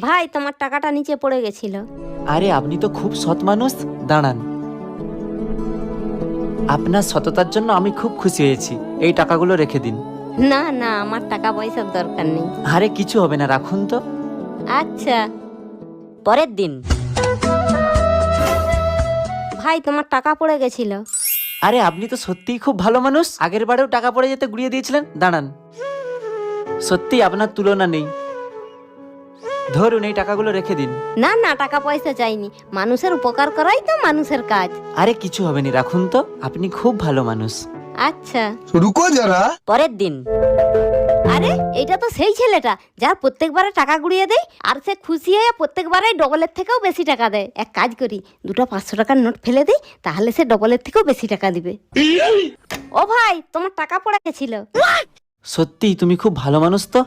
ভাই তোমার টাকাটা নিচে পড়ে গেছিল। আরে আপনি তো খুব সৎ মানুষ, দাঁড়ান। আপনার সততার জন্য আমি খুব খুশি হয়েছি, এই টাকাগুলো রেখে দিন। না না, আমার টাকা পয়সার দরকার নেই। আরে কিছু হবে না, রাখুন তো। আচ্ছা। পরের দিন। ভাই তোমার টাকা পড়ে গেছিল। আরে আপনি তো সত্যিই খুব ভালো মানুষ, আগের বারেও টাকা পড়ে যেতে গুড়িয়ে দিয়েছিলেন। দাঁড়ান, সত্যি আপনার তুলনা নেই। ধরুন, এই টাকাগুলো রেখে দিন। না না, টাকা পয়সা চাইনি, মানুষের উপকার করাই তো মানুষের কাজ। আরে কিছু হবে না, রাখুন তো, আপনি খুব ভালো মানুষ। আচ্ছা। रुको जरा। পরের দিন। আরে এইটা তো সেই ছেলেটা যার প্রত্যেকবারে টাকা গুড়িয়ে দেয়, আর সে খুশি হয়ে প্রত্যেকবারে ডবলের থেকেও বেশি টাকা দেয়। এক কাজ করি, দুটো 500 টাকার নোট ফেলে দিই, তাহলে সে ডবলের থেকেও বেশি টাকা দিবে। ও ভাই, তোমার টাকা পড়ে গেছিল। সত্যি তুমি খুব ভালো মানুষ তো।